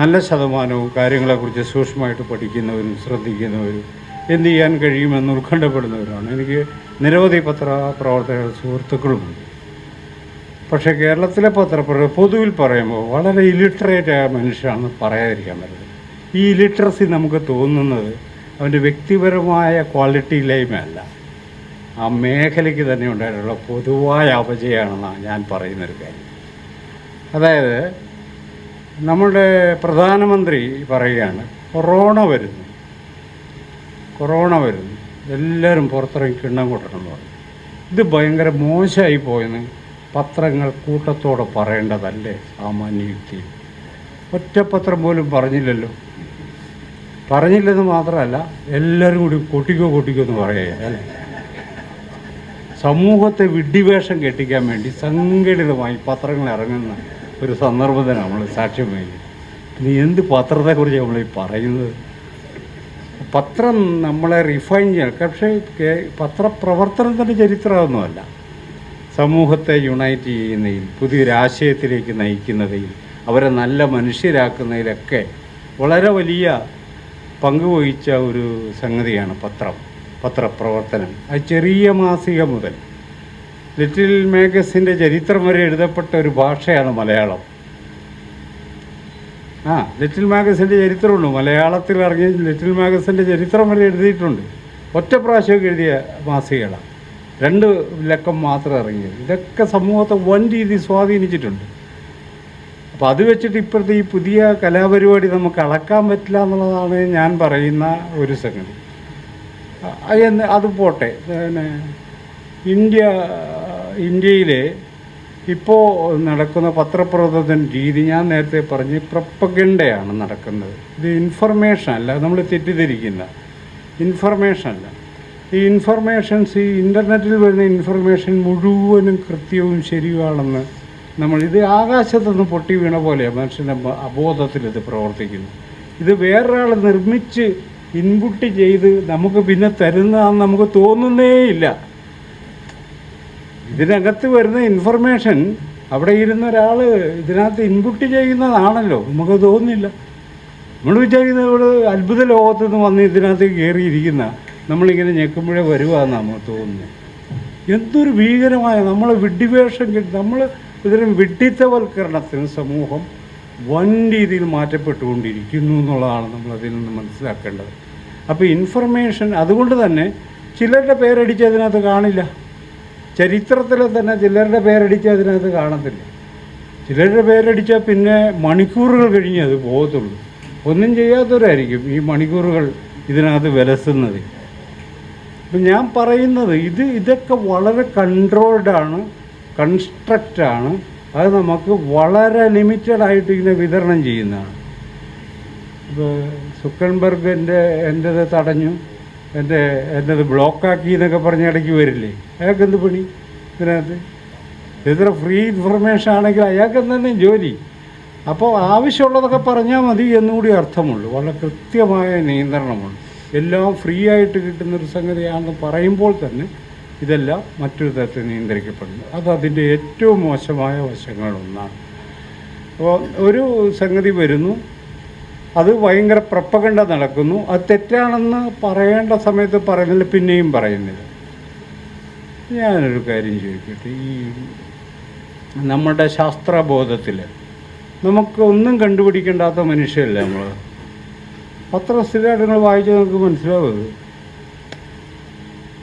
നല്ല ശതമാനവും കാര്യങ്ങളെക്കുറിച്ച് സൂക്ഷ്മമായിട്ട് പഠിക്കുന്നവരും ശ്രദ്ധിക്കുന്നവരും എന്ത് ചെയ്യാൻ കഴിയുമെന്ന് ഉത്കണ്ഠപ്പെടുന്നവരാണ്. എനിക്ക് നിരവധി പത്രപ്രവർത്തക സുഹൃത്തുക്കളുമുണ്ട്. പക്ഷേ കേരളത്തിലെ പൊതുവിൽ പറയുമ്പോൾ വളരെ ഇലിറ്ററേറ്റായ മനുഷ്യനാണെന്ന് പറയാതിരിക്കാൻ പറ്റില്ല. ഈ ഇലിറ്ററസി നമുക്ക് തോന്നുന്നത് അവൻ്റെ വ്യക്തിപരമായ ക്വാളിറ്റിയില്ലായ്മയല്ല, ആ മേഖലയ്ക്ക് തന്നെ ഉണ്ടായിട്ടുള്ള പൊതുവായ അപജയമാണെന്നാണ് ഞാൻ പറയുന്നൊരു കാര്യം. അതായത് നമ്മുടെ പ്രധാനമന്ത്രി പറയുകയാണ് കൊറോണ വരുന്നു, എല്ലാവരും പുറത്തിറങ്ങി കിണ്ണം കൂട്ടണമെന്ന് പറഞ്ഞു. ഇത് ഭയങ്കര മോശമായി പോയെന്ന് പത്രങ്ങൾ കൂട്ടത്തോടെ പറയേണ്ടതല്ലേ സാമാന്യ യുക്തി? ഒറ്റപ്പത്രം പോലും പറഞ്ഞില്ലെന്ന് മാത്രമല്ല എല്ലാവരും കൂടി കൊട്ടിക്കോ എന്ന് പറയുക അല്ലേ? സമൂഹത്തെ വിഡ്ഢിവേഷം കെട്ടിക്കാൻ വേണ്ടി സംഘടിതമായി പത്രങ്ങൾ ഇറങ്ങുന്ന ഒരു സന്ദർഭത്തിന് നമ്മൾ സാക്ഷ്യം വഹിക്കും. ഇനി എന്ത് പത്രത്തെക്കുറിച്ച് നമ്മൾ ഈ പറയുന്നത്? പത്രം നമ്മളെ റിഫൈൻ ചെയ്യണം. പക്ഷേ പത്രപ്രവർത്തനത്തിൻ്റെ ചരിത്രമൊന്നുമല്ല. സമൂഹത്തെ യുണൈറ്റ് ചെയ്യുന്നതിൽ, പുതിയൊരാശയത്തിലേക്ക് നയിക്കുന്നതിൽ, അവരെ നല്ല മനുഷ്യരാക്കുന്നതിലൊക്കെ വളരെ വലിയ പങ്കുവഹിച്ച ഒരു സംഗതിയാണ് പത്രപ്രവർത്തനം. അത് ചെറിയ മാസിക മുതൽ ലിറ്റിൽ മാഗസിൻ്റെ ചരിത്രം വരെ എഴുതപ്പെട്ട ഒരു ഭാഷയാണ് മലയാളം. ലിറ്റിൽ മാഗസിൻ്റെ ചരിത്രമുണ്ട്, മലയാളത്തിൽ ഇറങ്ങിയ ലിറ്റിൽ മാഗസിൻ്റെ ചരിത്രം വരെ എഴുതിയിട്ടുണ്ട്. ഒറ്റ പ്രാവശ്യമൊക്കെ എഴുതിയ മാസികകളാണ്, 2 ലക്കം മാത്രം ഇറങ്ങിയത്. ഇതൊക്കെ സമൂഹത്തെ വൻ രീതി സ്വാധീനിച്ചിട്ടുണ്ട്. അപ്പോൾ അത് വെച്ചിട്ട് ഇപ്പോഴത്തെ ഈ പുതിയ കലാപരിപാടി നമുക്ക് അളക്കാൻ പറ്റില്ല എന്നുള്ളതാണ് ഞാൻ പറയുന്ന ഒരു സംഗതി. അത് പോട്ടെ. പിന്നെ ഇന്ത്യയിൽ ഇപ്പോൾ നടക്കുന്ന പത്രപ്രവർത്തന രീതി ഞാൻ നേരത്തെ പറഞ്ഞ് പ്രൊപ്പഗൻഡയാണ് നടക്കുന്നത്. ഇത് ഇൻഫർമേഷൻ അല്ല, നമ്മൾ തെറ്റിദ്ധരിക്കുന്ന ഇൻഫർമേഷൻ അല്ല. ഈ ഇൻഫർമേഷൻസ്, ഈ ഇൻ്റർനെറ്റിൽ വരുന്ന ഇൻഫർമേഷൻ മുഴുവനും കൃത്യവും ശരിയുമാണെന്ന് ഇത് ആകാശത്തുനിന്ന് പൊട്ടി വീണ പോലെയാണ് മനുഷ്യൻ്റെ അബോധത്തിൽ ഇത് പ്രവർത്തിക്കുന്നു. ഇത് വേറൊരാൾ നിർമ്മിച്ച് ഇൻപുട്ട് ചെയ്ത് നമുക്ക് പിന്നെ തരുന്നതാണെന്ന് നമുക്ക് തോന്നുന്നേയില്ല. ഇതിനകത്ത് വരുന്ന ഇൻഫർമേഷൻ അവിടെ ഇരുന്ന ഒരാൾ ഇതിനകത്ത് ഇൻപുട്ട് ചെയ്യുന്നതാണല്ലോ, നമുക്ക് തോന്നുന്നില്ല. നമ്മൾ വിചാരിക്കുന്നത് ഇവിടെ അത്ഭുത ലോകത്തു നിന്ന് വന്ന് ഇതിനകത്ത് കയറിയിരിക്കുന്ന നമ്മളിങ്ങനെ ഞെക്കുമ്പോഴേ വരുവാന്നാണ് നമുക്ക് തോന്നുന്നത്. എന്തൊരു ഭീകരമായ നമ്മളെ വിഡ്ഢിവേഷം നമ്മൾ ഇതിനും വിഡ്ഢിത്തവൽക്കരണത്തിന് സമൂഹം വൻ രീതിയിൽ മാറ്റപ്പെട്ടുകൊണ്ടിരിക്കുന്നു എന്നുള്ളതാണ് നമ്മളതിൽ നിന്ന് മനസ്സിലാക്കേണ്ടത്. അപ്പോൾ ഇൻഫർമേഷൻ, അതുകൊണ്ട് തന്നെ ചിലരുടെ പേരടിച്ച് അതിനകത്ത് കാണില്ല. ചരിത്രത്തിൽ തന്നെ ചിലരുടെ പേരടിച്ച് അതിനകത്ത് കാണത്തില്ല. ചിലരുടെ പേരടിച്ചാൽ പിന്നെ മണിക്കൂറുകൾ കഴിഞ്ഞ് അത് പോകത്തുള്ളൂ. ഒന്നും ചെയ്യാത്തവരായിരിക്കും ഈ മണിക്കൂറുകൾ ഇതിനകത്ത് വിലസുന്നത്. അപ്പം ഞാൻ പറയുന്നത് ഇതൊക്കെ വളരെ കൺട്രോൾഡാണ്, കൺസ്ട്രക്റ്റാണ്. അത് നമുക്ക് വളരെ ലിമിറ്റഡായിട്ട് ഇങ്ങനെ വിതരണം ചെയ്യുന്നതാണ്. ഇപ്പോൾ സുക്കൻബർഗ് എൻ്റെത് തടഞ്ഞു, എൻ്റെത് ബ്ലോക്കാക്കി എന്നൊക്കെ പറഞ്ഞ് ഇടയ്ക്ക് വരില്ലേ? അയാൾക്ക് എന്ത് പണി ഇതിനകത്ത്? ഇത്ര ഫ്രീ ഇൻഫർമേഷൻ ആണെങ്കിൽ അയാൾക്ക് തന്നെ ജോലി. അപ്പോൾ ആവശ്യമുള്ളതൊക്കെ പറഞ്ഞാൽ മതി എന്നുകൂടി അർത്ഥമുള്ളൂ. വളരെ കൃത്യമായ നിയന്ത്രണമുണ്ട്. എല്ലാം ഫ്രീ ആയിട്ട് കിട്ടുന്നൊരു സംഗതിയാണെന്ന് പറയുമ്പോൾ തന്നെ ഇതെല്ലാം മറ്റൊരു തരത്തിൽ നിയന്ത്രിക്കപ്പെടുന്നു. അത് അതിൻ്റെ ഏറ്റവും മോശമായ വശങ്ങളൊന്നാണ്. അപ്പോൾ ഒരു സംഗതി വരുന്നു, അത് ഭയങ്കര പ്രൊപ്പഗണ്ട നടക്കുന്നു. അത് തെറ്റാണെന്ന് പറയേണ്ട സമയത്ത് പറയുന്നില്ല, പിന്നെയും പറയുന്നില്ല. ഞാനൊരു കാര്യം ചോദിക്കട്ടെ, ഈ നമ്മുടെ ശാസ്ത്രബോധത്തിൽ നമുക്ക് ഒന്നും കണ്ടുപിടിക്കേണ്ടാത്ത മനുഷ്യരല്ലേ നമ്മൾ? പത്രം സ്ഥിരമായിട്ട് നിങ്ങൾ വായിച്ചാൽ നമുക്ക് മനസ്സിലാവുന്നത്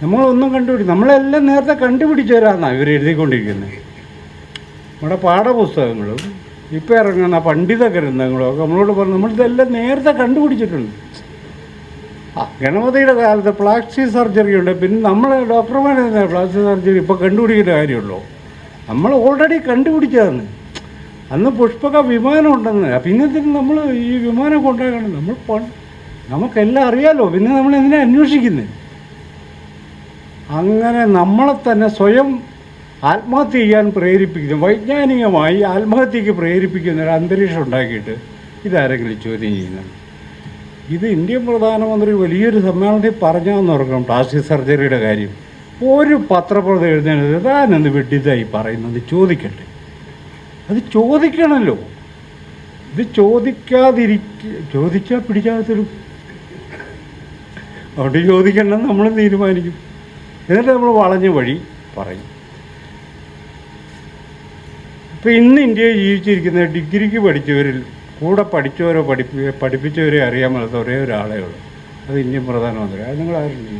നമ്മളൊന്നും നമ്മളെല്ലാം നേരത്തെ കണ്ടുപിടിച്ചവരാണെന്നാണ് ഇവർ എഴുതിക്കൊണ്ടിരിക്കുന്നത്. നമ്മുടെ പാഠപുസ്തകങ്ങളും ഇപ്പോൾ ഇറങ്ങുന്ന പണ്ഡിത ഗ്രന്ഥങ്ങളും ഒക്കെ നമ്മളോട് പറഞ്ഞു നമ്മളിതെല്ലാം നേരത്തെ കണ്ടുപിടിച്ചിട്ടുണ്ട്. ഗണപതിയുടെ കാലത്ത് പ്ലാസ്റ്റിക് സർജറി ഉണ്ട്, പിന്നെ നമ്മളെ ഡോക്ടർമാരെ പ്ലാസ്റ്റിക് സർജറി ഇപ്പോൾ കണ്ടുപിടിക്കേണ്ട കാര്യമുള്ളൂ. നമ്മൾ ഓൾറെഡി കണ്ടുപിടിച്ചതാണ്. അന്ന് പുഷ്പക വിമാനം ഉണ്ടെന്ന്, പിന്നെ നമ്മൾ ഈ വിമാനം കൊണ്ടുപോകണം. നമുക്കെല്ലാം അറിയാലോ, പിന്നെ നമ്മൾ എന്തിനാ അന്വേഷിക്കുന്നത്? അങ്ങനെ നമ്മളെ തന്നെ സ്വയം ആത്മഹത്യ ചെയ്യാൻ പ്രേരിപ്പിക്കുന്ന, വൈജ്ഞാനികമായി ആത്മഹത്യക്ക് പ്രേരിപ്പിക്കുന്ന ഒരു അന്തരീക്ഷം ഉണ്ടാക്കിയിട്ട് ഇതാരെങ്കിലും ചോദ്യം ചെയ്യുന്നത്? ഇത് ഇന്ത്യൻ പ്രധാനമന്ത്രി വലിയൊരു സമ്മേളനത്തിൽ പറഞ്ഞാന്ന് ഓർക്കണം, പ്ലാസ്റ്റിക് സർജറിയുടെ കാര്യം. ഒരു പത്രപ്രവർത്തകൻ എഴുതുന്നത് താനെന്ന് വെട്ടിതായി പറയുന്നത് ചോദിക്കട്ടെ, അത് ചോദിക്കണമല്ലോ. ഇത് ചോദിച്ചാൽ പിടിക്കാത്തരും, അവിടെ ചോദിക്കണമെന്ന് നമ്മൾ തീരുമാനിക്കും. എന്നിട്ട് നമ്മൾ വളഞ്ഞ വഴി പറയും. ഇപ്പോൾ ഇന്ന് ഇന്ത്യയിൽ ജീവിച്ചിരിക്കുന്ന ഡിഗ്രിക്ക് പഠിച്ചവരിൽ കൂടെ പഠിച്ചവരോ പഠിപ്പിച്ചവരെ അറിയാൻ മേലാത്ത ഒരേ ഒരാളേ ഉള്ളൂ, അത് ഇന്ത്യൻ പ്രധാനമന്ത്രി. അത് നിങ്ങളാരെങ്കിലും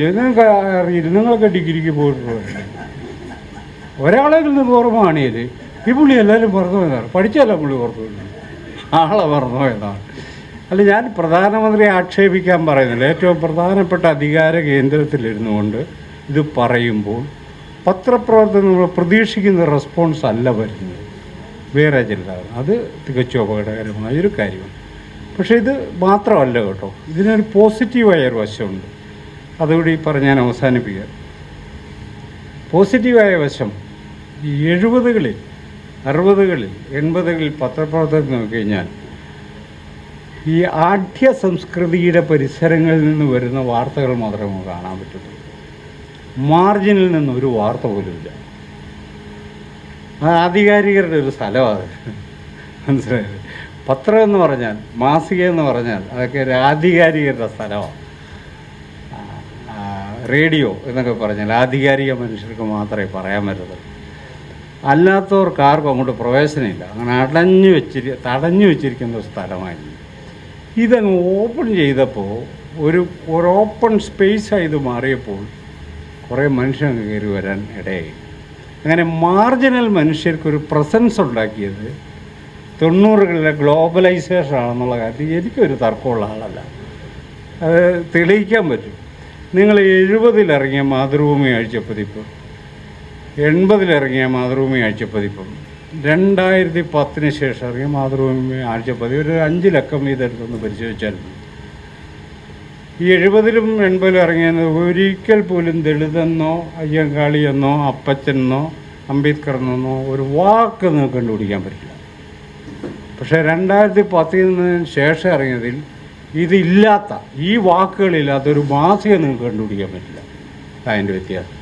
ചോദിച്ചു, നിങ്ങൾക്ക് അറിയില്ല, നിങ്ങളൊക്കെ ഡിഗ്രിക്ക് പോയിട്ടുള്ളവരല്ലേ? ഒരാളെ നിന്ന് ഓർമ്മ കാണിയത് ഈ പുള്ളി എല്ലാവരും മറന്നു പോയതാണ്, പഠിച്ചല്ല പുള്ളി ഓർമ്മ ആളെ മറന്നു പോയതാണ്. അല്ല, ഞാൻ പ്രധാനമന്ത്രിയെ ആക്ഷേപിക്കാൻ പറയുന്നില്ല. ഏറ്റവും പ്രധാനപ്പെട്ട അധികാര കേന്ദ്രത്തിലിരുന്നു കൊണ്ട് ഇത് പറയുമ്പോൾ പത്രപ്രവർത്തനം നമ്മൾ പ്രതീക്ഷിക്കുന്ന റെസ്പോൺസ് അല്ല വരുന്നത്, വേറെ ചില, അത് തികച്ചും അപകടകരമായൊരു കാര്യമാണ്. പക്ഷേ ഇത് മാത്രമല്ല കേട്ടോ, ഇതിനൊരു പോസിറ്റീവായൊരു വശമുണ്ട്. അതുകൂടി പറഞ്ഞ് ഞാൻ അവസാനിപ്പിക്കാം. പോസിറ്റീവായ വശം, ഈ 70കളിൽ 60കളിൽ 80കളിൽ പത്രപ്രവർത്തനം നോക്കിക്കഴിഞ്ഞാൽ ഈ ആഢ്യ സംസ്കൃതിയുടെ പരിസരങ്ങളിൽ നിന്ന് വരുന്ന വാർത്തകൾ മാത്രമേ കാണാൻ പറ്റുള്ളൂ. മാർജിനിൽ നിന്ന് ഒരു വാർത്ത പോലുമില്ല. അത് ആധികാരികരുടെ ഒരു സ്ഥലമാണ്, മനസ്സിലായത്? പത്രം എന്ന് പറഞ്ഞാൽ, മാസിക എന്ന് പറഞ്ഞാൽ അതൊക്കെ ഒരു ആധികാരികരുടെ സ്ഥലമാണ്. റേഡിയോ എന്നൊക്കെ പറഞ്ഞാൽ ആധികാരിക മനുഷ്യർക്ക് മാത്രമേ പറയാൻ പറ്റത്തുള്ളൂ, അല്ലാത്തവർക്ക് ആർക്കും അങ്ങോട്ട് പ്രവേശനമില്ല. അങ്ങനെ തടഞ്ഞു വെച്ചിരിക്കുന്ന ഒരു സ്ഥലമായിരുന്നു. ഇതങ്ങ് ഓപ്പൺ ചെയ്തപ്പോൾ ഒരു ഓപ്പൺ സ്പേസായി ഇത് മാറിയപ്പോൾ കുറേ മനുഷ്യർക്ക് കയറി വരാൻ ഇടയായി. അങ്ങനെ മാർജിനൽ മനുഷ്യർക്കൊരു പ്രസൻസ് ഉണ്ടാക്കിയത് 90കളിലെ ഗ്ലോബലൈസേഷൻ ആണെന്നുള്ള കാര്യത്തിൽ എനിക്കൊരു തർക്കമുള്ള ആളല്ല. അത് തെളിയിക്കാൻ പറ്റും. നിങ്ങൾ 70-ൽ ഇറങ്ങിയ മാതൃഭൂമി ആഴ്ചപ്പതിപ്പ്, 80-ൽ ഇറങ്ങിയ മാതൃഭൂമി ആഴ്ചപ്പതിപ്പും 2010-ന് ശേഷം ഇറങ്ങിയ മാതൃഭൂമി ആഴ്ചപ്പതിപ്പ് ഒരു 5 ലക്കം ഇതെടുത്തൊന്ന് പരിശോധിച്ചാൽ ഈ 70-ലും 80-ലും ഇറങ്ങിയത് ഒരിക്കൽ പോലും ദളിതെന്നോ അയ്യങ്കാളിയെന്നോ അപ്പച്ചനെന്നോ അംബേദ്കറെന്നോ ഒരു വാക്ക് നിങ്ങൾക്ക് കണ്ടുപിടിക്കാൻ പറ്റില്ല. പക്ഷേ 2010-ന് ശേഷം ഇറങ്ങിയതിൽ ഇതില്ലാത്ത, ഈ വാക്കുകളില്ലാത്തൊരു മാസിക നിങ്ങൾക്ക് കണ്ടുപിടിക്കാൻ പറ്റില്ല. അതിൻ്റെ വ്യത്യാസം.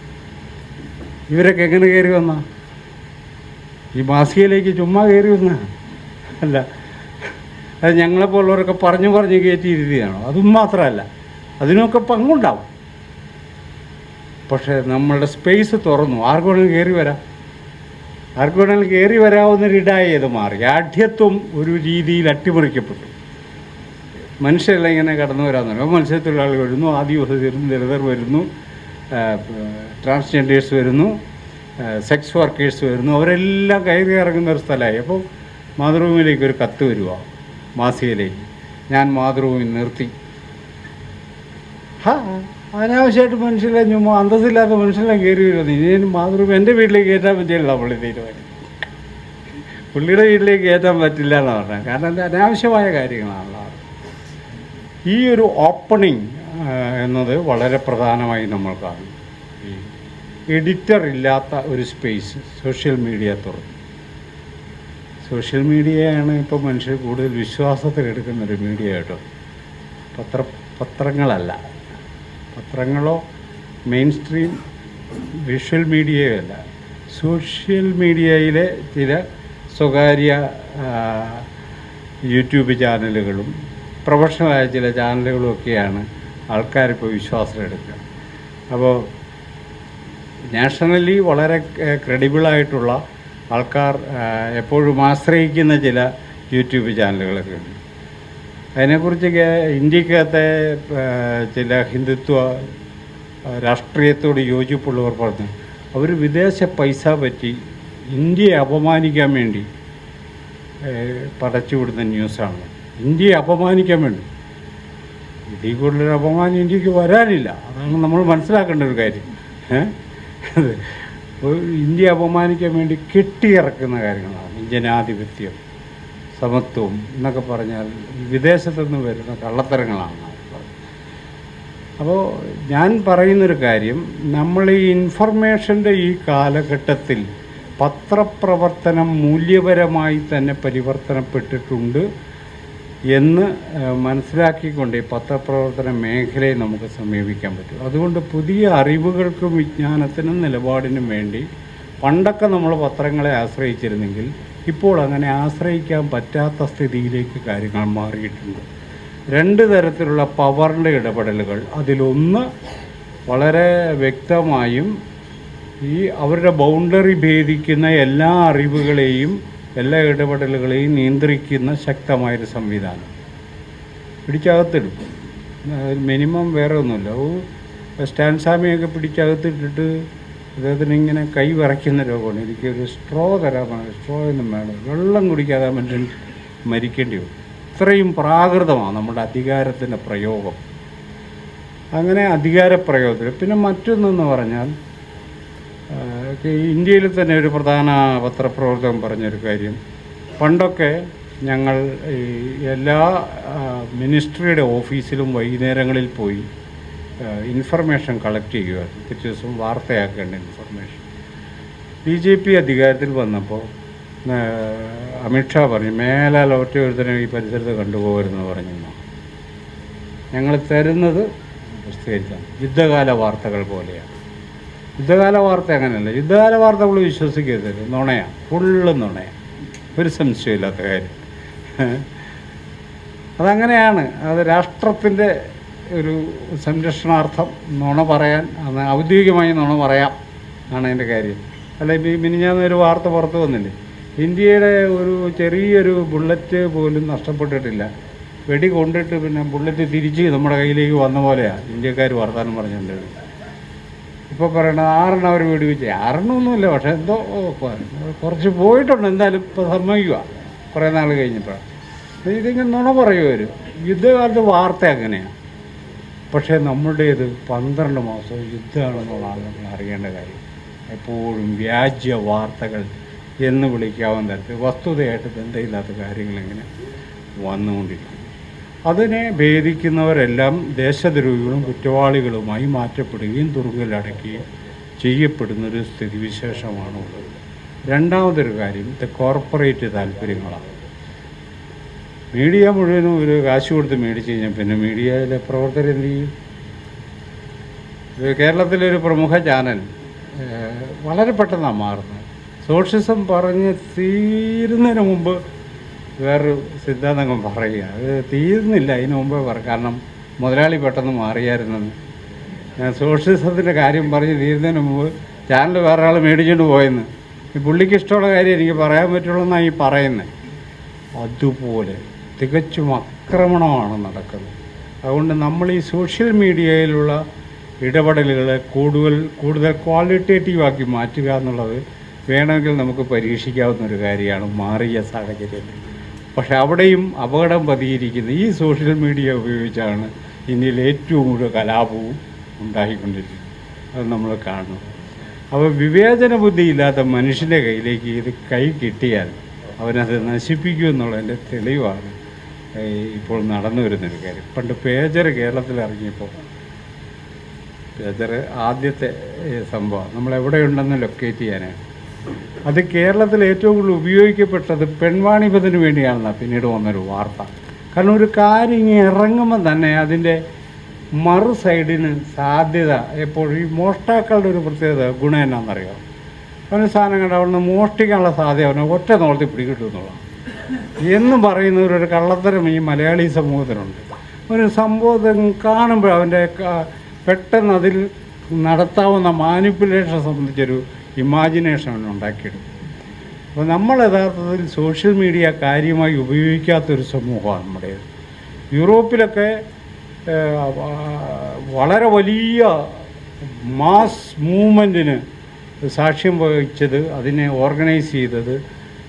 ഇവരൊക്കെ എങ്ങനെ കയറി വന്ന? ഈ മാസികയിലേക്ക് ചുമ്മാ കയറി വന്ന അല്ല, അത് ഞങ്ങളെപ്പോലുള്ളവരൊക്കെ പറഞ്ഞു കയറ്റിയിരുത്തിയാണോ? അതും മാത്രമല്ല, അതിനൊക്കെ പങ്കുണ്ടാവും. പക്ഷേ നമ്മളുടെ സ്പേസ് തുറന്നു, ആർക്ക് വേണമെങ്കിലും കയറി വരാവുന്നൊരിടായി അത് മാറി. ആഢ്യത്വം ഒരു രീതിയിൽ അട്ടിമറിക്കപ്പെട്ടു. മനുഷ്യരെല്ലാം ഇങ്ങനെ കടന്നു വരാൻ തുടങ്ങി. മത്സ്യത്തൊഴിലാളികൾ വരുന്നു, ആദിവാസി വരുന്നു, ദളിതർ വരുന്നു, ട്രാൻസ്ജെൻഡേഴ്സ് വരുന്നു, സെക്സ് വർക്കേഴ്സ് വരുന്നു. അവരെല്ലാം കയറി ഇറങ്ങുന്ന ഒരു സ്ഥലമായി. അപ്പോൾ മാതൃഭൂമിയിലേക്ക് ഒരു കത്ത് വരിക, മാസികയിലേക്ക്, ഞാൻ മാതൃഭൂമി നിർത്തി. അനാവശ്യമായിട്ട് മനുഷ്യരെല്ലാം ചുമ്മാ അന്തസ്സില്ലാത്ത മനുഷ്യരെല്ലാം കയറി വരുന്നത്. ഇനി മാതൃഭൂമി എൻ്റെ വീട്ടിലേക്ക് കയറ്റാൻ പറ്റില്ല, പുള്ളി തീരുമാനം. പുള്ളിയുടെ വീട്ടിലേക്ക് കയറ്റാൻ പറ്റില്ല എന്നാണ് പറഞ്ഞത്. കാരണം അത് അനാവശ്യമായ കാര്യങ്ങളാണല്ലോ. ഈ ഒരു ഓപ്പണിങ് എന്നത് വളരെ പ്രധാനമായി നമ്മൾ കാണും. ഈ എഡിറ്റർ ഇല്ലാത്ത ഒരു സ്പേസ് സോഷ്യൽ മീഡിയ തുറന്നു. സോഷ്യൽ മീഡിയയാണ് ഇപ്പോൾ മനുഷ്യർ കൂടുതൽ വിശ്വാസത്തിലെടുക്കുന്നൊരു മീഡിയ കേട്ടോ. പത്രങ്ങളല്ല, പത്രങ്ങളോ മെയിൻ സ്ട്രീം വിഷ്വൽ മീഡിയയോ അല്ല. സോഷ്യൽ മീഡിയയിലെ ചില സ്വകാര്യ യൂട്യൂബ് ചാനലുകളും പ്രൊഫഷണലായ ചില ചാനലുകളും ഒക്കെയാണ് ആൾക്കാരിപ്പോൾ വിശ്വാസമെടുക്കുക. അപ്പോൾ നാഷണലി വളരെ ക്രെഡിബിളായിട്ടുള്ള ആൾക്കാർ എപ്പോഴും ആശ്രയിക്കുന്ന ചില യൂട്യൂബ് ചാനലുകളൊക്കെ ഉണ്ട്. അതിനെക്കുറിച്ചൊക്കെ ഇന്ത്യക്കകത്തെ ചില ഹിന്ദുത്വ രാഷ്ട്രീയത്തോട് യോജിപ്പുള്ളവർ പറഞ്ഞു അവർ വിദേശ പൈസ പറ്റി ഇന്ത്യയെ അപമാനിക്കാൻ വേണ്ടി പടച്ചുവിടുന്ന ന്യൂസാണ്. ഇന്ത്യയെ അപമാനിക്കാൻ വേണ്ടി. ഇതിൽ കൂടുതലൊരു അപമാനം ഇന്ത്യക്ക് വരാനില്ല. അതാണ് നമ്മൾ മനസ്സിലാക്കേണ്ട ഒരു കാര്യം. ഇന്ത്യ അപമാനിക്കാൻ വേണ്ടി കെട്ടിയിറക്കുന്ന കാര്യങ്ങളാണ് ജനാധിപത്യം, സമത്വം എന്നൊക്കെ പറഞ്ഞാൽ വിദേശത്തുനിന്ന് വരുന്ന കള്ളത്തരങ്ങളാണ്. അപ്പോൾ ഞാൻ പറയുന്നൊരു കാര്യം, നമ്മൾ ഈ ഇൻഫർമേഷൻ്റെ ഈ കാലഘട്ടത്തിൽ പത്രപ്രവർത്തനം മൂല്യപരമായി തന്നെ പരിവർത്തനപ്പെട്ടിട്ടുണ്ട് എന്ന് മനസ്സിലാക്കിക്കൊണ്ട് ഈ പത്രപ്രവർത്തന മേഖലയെ നമുക്ക് സമീപിക്കാൻ പറ്റും. അതുകൊണ്ട് പുതിയ അറിവുകൾക്കും വിജ്ഞാനത്തിനും നിലപാടിനും വേണ്ടി പണ്ടൊക്കെ നമ്മൾ പത്രങ്ങളെ ആശ്രയിച്ചിരുന്നെങ്കിൽ ഇപ്പോൾ അങ്ങനെ ആശ്രയിക്കാൻ പറ്റാത്ത സ്ഥിതിയിലേക്ക് കാര്യങ്ങൾ മാറിയിട്ടുണ്ട്. രണ്ട് തരത്തിലുള്ള പവറിൻ്റെ ഇടപെടലുകൾ. അതിലൊന്ന് വളരെ വ്യക്തമായും ഈ അവരുടെ ബൗണ്ടറി ഭേദിക്കുന്ന എല്ലാ അറിവുകളെയും എല്ലാ ഇടപെടലുകളെയും നിയന്ത്രിക്കുന്ന ശക്തമായൊരു സംവിധാനം പിടിച്ചകത്തിടും. മിനിമം വേറെ ഒന്നുമില്ല. സ്റ്റാൻസാമിയൊക്കെ പിടിച്ചകത്തിട്ടിട്ട് അദ്ദേഹത്തിന് ഇങ്ങനെ കൈ വിറയ്ക്കുന്ന രോഗമാണ്. എനിക്കൊരു സ്ട്രോ തരാമാണ്, സ്ട്രോ ഒന്നും വേണം, വെള്ളം കുടിക്കാതെ മനുഷ്യൻ മരിക്കേണ്ടി വരും. ഇത്രയും പ്രാകൃതമാണ് നമ്മുടെ അധികാരത്തിൻ്റെ പ്രയോഗം. അങ്ങനെ അധികാരപ്രയോഗത്തിൽ പിന്നെ മറ്റൊന്നെന്ന് പറഞ്ഞാൽ, ഇന്ത്യയിൽ തന്നെ ഒരു പ്രധാന പത്രപ്രവർത്തകൻ പറഞ്ഞൊരു കാര്യം, പണ്ടൊക്കെ ഞങ്ങൾ ഈ എല്ലാ മിനിസ്ട്രിയുടെ ഓഫീസിലും വൈകുന്നേരങ്ങളിൽ പോയി ഇൻഫർമേഷൻ കളക്ട് ചെയ്യുമായിരുന്നു. പിറ്റേ ദിവസം വാർത്തയാക്കേണ്ട ഇൻഫർമേഷൻ. BJP അധികാരത്തിൽ വന്നപ്പോൾ അമിത്ഷാ പറഞ്ഞു, മേലാൽ ഒറ്റ ഒരുത്തനെ ഈ പരിസരത്ത് കണ്ടുപോകരുതെന്ന് പറഞ്ഞു. ഞങ്ങൾ തരുന്നത് പ്രസിദ്ധീകരിച്ചാൽ യുദ്ധകാല വാർത്തകൾ പോലെയാണ്. യുദ്ധകാല വാർത്ത അങ്ങനെയല്ല. യുദ്ധകാല വാർത്തകൾ വിശ്വസിക്കരുത്, നുണയാണ്, ഫുള്ള് നുണയാണ്, ഒരു സംശയമില്ലാത്ത കാര്യം. അതങ്ങനെയാണ്. അത് രാഷ്ട്രത്തിൻ്റെ ഒരു സംരക്ഷണാർത്ഥം നുണ പറയാൻ, ഔദ്യോഗികമായി നുണ പറയാം ആണ് അതിൻ്റെ കാര്യം. അല്ല, മിനിഞ്ഞാന്നൊരു വാർത്ത പുറത്ത് വന്നില്ലേ, ഇന്ത്യയുടെ ഒരു ചെറിയൊരു ബുള്ളറ്റ് പോലും നഷ്ടപ്പെട്ടിട്ടില്ല. വെടി കൊണ്ടിട്ട് പിന്നെ ബുള്ളറ്റ് തിരിച്ച് നമ്മുടെ കയ്യിലേക്ക് വന്ന പോലെയാണ് ഇന്ത്യക്കാർ വർത്താനം പറഞ്ഞിട്ടുണ്ട്. ഇപ്പോൾ പറയണത് 6 അവർ വെടിവെച്ച്. 6 പക്ഷേ എന്തോ കുറച്ച് പോയിട്ടുണ്ട്. എന്തായാലും ഇപ്പോൾ സമ്മതിക്കുക കുറേ നാൾ കഴിഞ്ഞപ്പോൾ. ഇതിങ്ങനെ നുണ പറയുമവർ. യുദ്ധകാലത്ത് വാർത്ത അങ്ങനെയാണ്. പക്ഷേ നമ്മുടേത് 12 മാസം യുദ്ധമാണെന്നുള്ളതാണ് നമ്മൾ അറിയേണ്ട കാര്യം. എപ്പോഴും വ്യാജ വാർത്തകൾ എന്ന് വിളിക്കാവുന്ന തരത്തിൽ വസ്തുതയായിട്ട് ബന്ധമില്ലാത്ത കാര്യങ്ങളിങ്ങനെ വന്നുകൊണ്ടിരിക്കും. അതിനെ ഭേദിക്കുന്നവരെല്ലാം ദേശദ്രോഹികളും കുറ്റവാളികളുമായി മാറ്റപ്പെടുകയും തുറുങ്കിലടയ്ക്കുകയും ചെയ്യപ്പെടുന്നൊരു സ്ഥിതിവിശേഷമാണുള്ളത്. രണ്ടാമതൊരു കാര്യം, ഇത് കോർപ്പറേറ്റ് താല്പര്യങ്ങളാണ്. മീഡിയ മുഴുവനും ഒരു കാശ് കൊടുത്ത് മേടിച്ച് കഴിഞ്ഞാൽ പിന്നെ മീഡിയയിലെ പ്രവർത്തകരെന്ത് ചെയ്യും? കേരളത്തിലൊരു പ്രമുഖ ചാനൽ വളരെ പെട്ടെന്നാണ് മാറുന്നത്. സോഷ്യലിസം പറഞ്ഞ് തീരുന്നതിന് മുമ്പ് വേറൊരു സിദ്ധാന്തം പറയുക. അത് തീരുന്നില്ല, അതിന് മുമ്പേ പറയും. കാരണം മുതലാളി പെട്ടെന്ന് മാറിയായിരുന്നെന്ന്. ഞാൻ സോഷ്യലിസത്തിൻ്റെ കാര്യം പറഞ്ഞ് തീരുന്നതിന് മുമ്പ് ചാനൽ വേറെ ആൾ മേടിച്ചുകൊണ്ട് പോയെന്ന്. ഈ പുള്ളിക്ക് ഇഷ്ടമുള്ള കാര്യം എനിക്ക് പറയാൻ പറ്റുള്ളൂ എന്നാണ് ഈ പറയുന്നത്. അതുപോലെ തികച്ചും ആക്രമണമാണ് നടക്കുന്നത്. അതുകൊണ്ട് നമ്മൾ ഈ സോഷ്യൽ മീഡിയയിലുള്ള ഇടപെടലുകളെ കൂടുതൽ ക്വാളിറ്റേറ്റീവാക്കി മാറ്റുക എന്നുള്ളത് വേണമെങ്കിൽ നമുക്ക് പരീക്ഷിക്കാവുന്നൊരു കാര്യമാണ് മാറിയ സാഹചര്യത്തിൽ. പക്ഷേ അവിടെയും അപകടം പതിയിരിക്കുന്ന ഈ സോഷ്യൽ മീഡിയ ഉപയോഗിച്ചാണ് ഇന്ത്യയിൽ ഏറ്റവും കൂടുതൽ കലാപവും ഉണ്ടായിക്കൊണ്ടിരിക്കുന്നത്. അത് നമ്മൾ കാണുന്നു. അപ്പോൾ വിവേചന ബുദ്ധിയില്ലാത്ത മനുഷ്യൻ്റെ കയ്യിലേക്ക് ഇത് കൈ കിട്ടിയാൽ അവനത് നശിപ്പിക്കുമെന്നുള്ളതിൻ്റെ തെളിവാണ് ഇപ്പോൾ നടന്നു വരുന്നൊരു കാര്യം. പണ്ട് പേജർ കേരളത്തിൽ ഇറങ്ങിയപ്പോൾ, പേജർ ആദ്യത്തെ സംഭവം നമ്മളെവിടെയുണ്ടെന്ന് ലൊക്കേറ്റ് ചെയ്യാനാണ്. അത് കേരളത്തിൽ ഏറ്റവും കൂടുതൽ ഉപയോഗിക്കപ്പെട്ടത് പെൺവാണിഭത്തിന് വേണ്ടിയാണെന്നാണ് പിന്നീട് വന്നൊരു വാർത്ത. കാരണം ഒരു കാര്യം ഇങ്ങനെ ഇറങ്ങുമ്പോൾ തന്നെ അതിൻ്റെ മറു സൈഡിന് സാധ്യത എപ്പോഴും ഈ മോഷ്ടാക്കളുടെ ഒരു പ്രത്യേകത ഗുണം എന്നാണെന്നറിയാം. അവന് സാധനം കണ്ട അവിടെ നിന്ന് മോഷ്ടിക്കാനുള്ള സാധ്യത അവനെ ഒറ്റ നോളത്തിൽ പിടികിട്ടും എന്നുള്ളതാണ് എന്ന് പറയുന്നവരൊരു കള്ളത്തരം ഈ മലയാളി സമൂഹത്തിനുണ്ട്. ഒരു സംഭവം കാണുമ്പോൾ അവൻ്റെ പെട്ടെന്ന് അതിൽ നടത്താവുന്ന മാനിപ്പുലേഷനെ സംബന്ധിച്ചൊരു ഇമാജിനേഷൻ അവൻ ഉണ്ടാക്കിയെടുക്കും. അപ്പോൾ നമ്മൾ യഥാർത്ഥത്തിൽ സോഷ്യൽ മീഡിയ കാര്യമായി ഉപയോഗിക്കാത്തൊരു സമൂഹമാണ് നമ്മുടേത്. യൂറോപ്പിലൊക്കെ വളരെ വലിയ മാസ് മൂവ്മെൻറ്റിന് സാക്ഷ്യം വഹിച്ചത്, അതിനെ ഓർഗനൈസ് ചെയ്തത്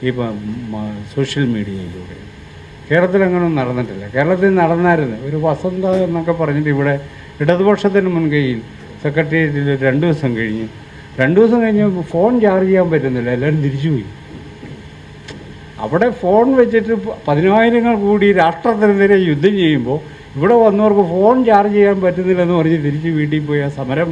ഇപ്പം സോഷ്യൽ മീഡിയയിലൂടെ. കേരളത്തിൽ അങ്ങനെയൊന്നും നടന്നിട്ടില്ല. കേരളത്തിൽ നടന്നായിരുന്നു ഒരു വസന്ത എന്നൊക്കെ പറഞ്ഞിട്ട് ഇവിടെ ഇടതുപക്ഷത്തിന് മുൻകൈയിൽ സെക്രട്ടേറിയറ്റിൽ 2 ദിവസം കഴിഞ്ഞ് ഫോൺ ചാർജ് ചെയ്യാൻ പറ്റുന്നില്ല, എല്ലാവരും തിരിച്ചുപോയി. അവിടെ ഫോൺ വെച്ചിട്ട് 10,000 കൂടി രാഷ്ട്രത്തിനെതിരെ യുദ്ധം ചെയ്യുമ്പോൾ ഇവിടെ വന്നവർക്ക് ഫോൺ ചാർജ് ചെയ്യാൻ പറ്റുന്നില്ലെന്ന് പറഞ്ഞ് തിരിച്ച് വീട്ടിൽ പോയി ആ സമരം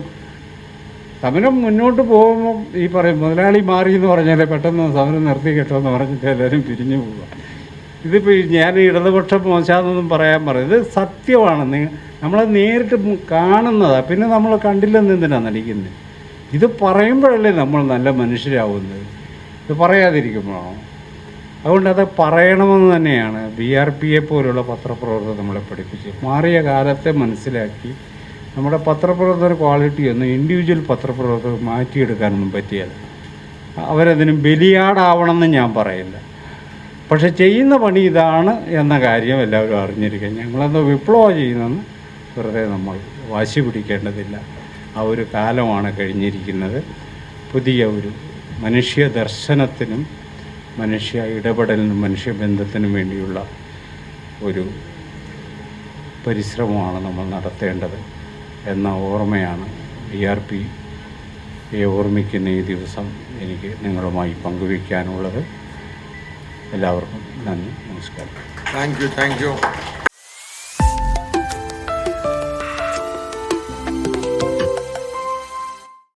മുന്നോട്ട് പോകുമ്പോൾ ഈ പറയും മുതലാളി മാറി എന്ന് പറഞ്ഞാൽ പെട്ടെന്ന് സമരം നിർത്തി കേട്ടോ എന്ന് പറഞ്ഞിട്ട് എല്ലാവരും പിരിഞ്ഞു പോവുക. ഇതിപ്പോൾ ഞാൻ ഇടതുപക്ഷം മോശമാണെന്നൊന്നും പറയാൻ പറയും, ഇത് സത്യമാണ്. നമ്മളെ നേരിട്ട് കാണുന്നതാണ്. പിന്നെ നമ്മൾ കണ്ടില്ലെന്ന് എന്തിനാണ് നടിക്കുന്നത്? ഇത് പറയുമ്പോഴല്ലേ നമ്മൾ നല്ല മനുഷ്യരാവുന്നത്, ഇത് പറയാതിരിക്കുമ്പോഴാണോ? അതുകൊണ്ട് അത് പറയണമെന്ന് തന്നെയാണ് BRPയെ പോലുള്ള പത്രപ്രവർത്തകർ നമ്മളെ പഠിപ്പിച്ച്. മാറിയ കാലത്തെ മനസ്സിലാക്കി നമ്മുടെ പത്രപ്രവർത്തകർ ക്വാളിറ്റിയൊന്നും ഇൻഡിവിജ്വൽ പത്രപ്രവർത്തകർ മാറ്റിയെടുക്കാനൊന്നും പറ്റിയല്ല. അവരതിന് ബലിയാടാവണമെന്ന് ഞാൻ പറയില്ല. പക്ഷെ ചെയ്യുന്ന പണി ഇതാണ് എന്ന കാര്യം എല്ലാവരും അറിഞ്ഞിരിക്കുക. ഞങ്ങളെന്തോ വിപ്ലവം ചെയ്യുന്നതെന്ന് വെറുതെ നമ്മൾ വാശി പിടിക്കേണ്ടതില്ല. ആ ഒരു കാലമാണ് കഴിഞ്ഞിരിക്കുന്നത്. പുതിയ ഒരു മനുഷ്യ ദർശനത്തിനും മനുഷ്യ ഇടപെടലിനും മനുഷ്യബന്ധത്തിനും വേണ്ടിയുള്ള ഒരു പരിശ്രമമാണ് നമ്മൾ നടത്തേണ്ടത് എന്ന ഓർമ്മയാണ് BRPയെ ഓർമ്മിക്കുന്ന ഈ ദിവസം എനിക്ക് നിങ്ങളുമായി പങ്കുവയ്ക്കാനുള്ളത്. എല്ലാവർക്കും നന്ദി, നമസ്കാരം. Thank you.